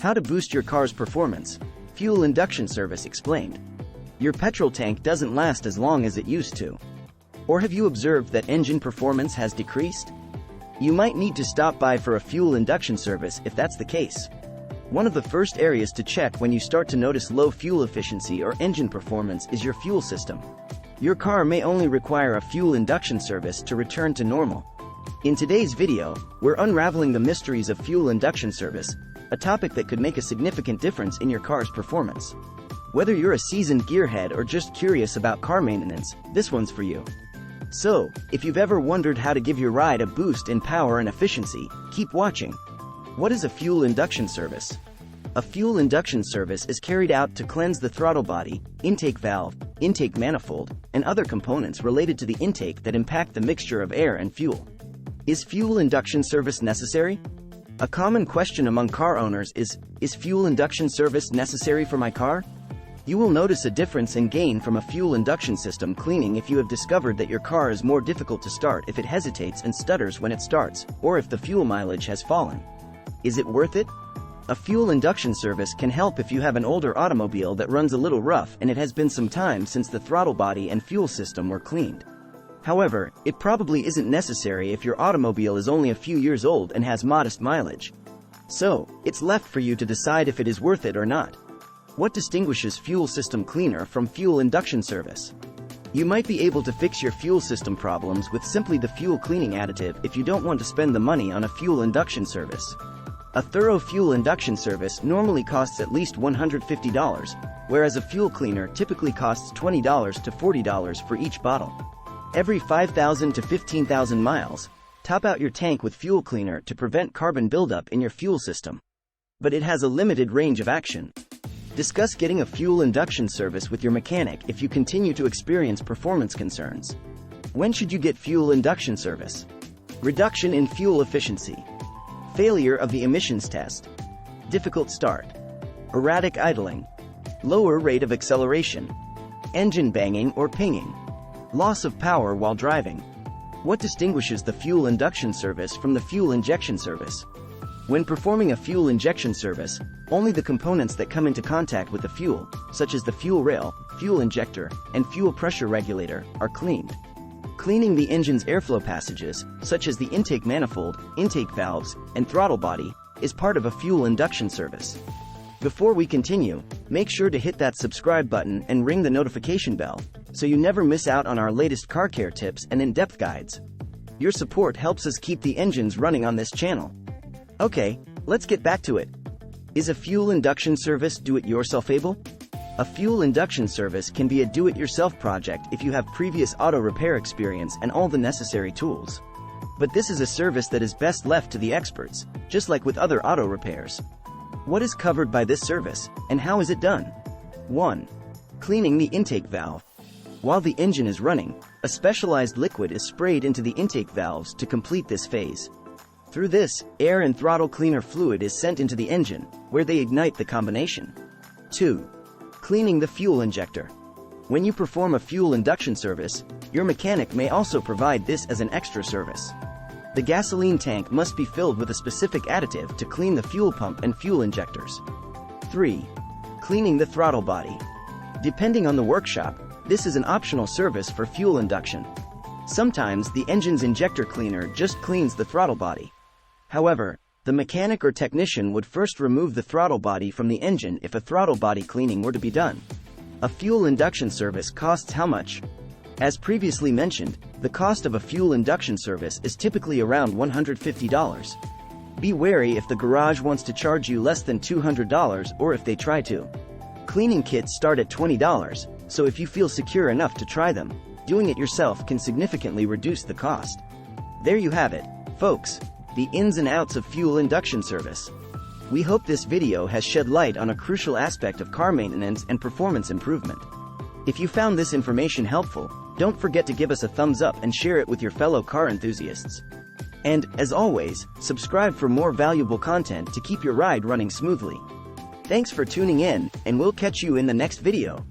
How to boost your car's performance. Fuel induction service explained. Your petrol tank doesn't last as long as it used to. Or have you observed that engine performance has decreased? You might need to stop by for a fuel induction service if that's the case. One of the first areas to check when you start to notice low fuel efficiency or engine performance is your fuel system. Your car may only require a fuel induction service to return to normal. In today's video, we're unraveling the mysteries of fuel induction service, a topic that could make a significant difference in your car's performance. Whether you're a seasoned gearhead or just curious about car maintenance, this one's for you. So, if you've ever wondered how to give your ride a boost in power and efficiency, keep watching. What is a fuel induction service? A fuel induction service is carried out to cleanse the throttle body, intake valve, intake manifold, and other components related to the intake that impact the mixture of air and fuel. Is fuel induction service necessary? A common question among car owners is fuel induction service necessary for my car? You will notice a difference in gain from a fuel induction system cleaning if you have discovered that your car is more difficult to start if it hesitates and stutters when it starts, or if the fuel mileage has fallen. Is it worth it? A fuel induction service can help if you have an older automobile that runs a little rough and it has been some time since the throttle body and fuel system were cleaned. However, it probably isn't necessary if your automobile is only a few years old and has modest mileage. So, it's left for you to decide if it is worth it or not. What distinguishes fuel system cleaner from fuel induction service? You might be able to fix your fuel system problems with simply the fuel cleaning additive if you don't want to spend the money on a fuel induction service. A thorough fuel induction service normally costs at least $150, whereas a fuel cleaner typically costs $20 to $40 for each bottle. Every 5,000 to 15,000 miles, top out your tank with fuel cleaner to prevent carbon buildup in your fuel system. But it has a limited range of action. Discuss getting a fuel induction service with your mechanic if you continue to experience performance concerns. When should you get fuel induction service? Reduction in fuel efficiency. Failure of the emissions test. Difficult start. Erratic idling. Lower rate of acceleration. Engine banging or pinging. Loss of power while driving. What distinguishes the fuel induction service from the fuel injection service? When performing a fuel injection service, only the components that come into contact with the fuel, such as the fuel rail, fuel injector, and fuel pressure regulator, are cleaned. Cleaning the engine's airflow passages, such as the intake manifold, intake valves, and throttle body, is part of a fuel induction service. Before we continue, make sure to hit that subscribe button and ring the notification bell, so you never miss out on our latest car care tips and in-depth guides. Your support helps us keep the engines running on this channel. Okay, let's get back to it. Is a fuel induction service do-it-yourself-able? A fuel induction service can be a do-it-yourself project if you have previous auto repair experience and all the necessary tools. But this is a service that is best left to the experts, just like with other auto repairs. What is covered by this service, and how is it done? 1. Cleaning the intake valve. While the engine is running, a specialized liquid is sprayed into the intake valves to complete this phase. Through this, air and throttle cleaner fluid is sent into the engine, where they ignite the combination. 2. Cleaning the fuel injector. When you perform a fuel induction service, your mechanic may also provide this as an extra service. The gasoline tank must be filled with a specific additive to clean the fuel pump and fuel injectors. 3. Cleaning the throttle body. Depending on the workshop, this is an optional service for fuel induction. Sometimes the engine's injector cleaner just cleans the throttle body. However, the mechanic or technician would first remove the throttle body from the engine if a throttle body cleaning were to be done. A fuel induction service costs how much? As previously mentioned, the cost of a fuel induction service is typically around $150. Be wary if the garage wants to charge you less than $200 or if they try to. Cleaning kits start at $20, so if you feel secure enough to try them, doing it yourself can significantly reduce the cost. There you have it, folks, the ins and outs of fuel induction service. We hope this video has shed light on a crucial aspect of car maintenance and performance improvement. If you found this information helpful, don't forget to give us a thumbs up and share it with your fellow car enthusiasts. And, as always, subscribe for more valuable content to keep your ride running smoothly. Thanks for tuning in, and we'll catch you in the next video.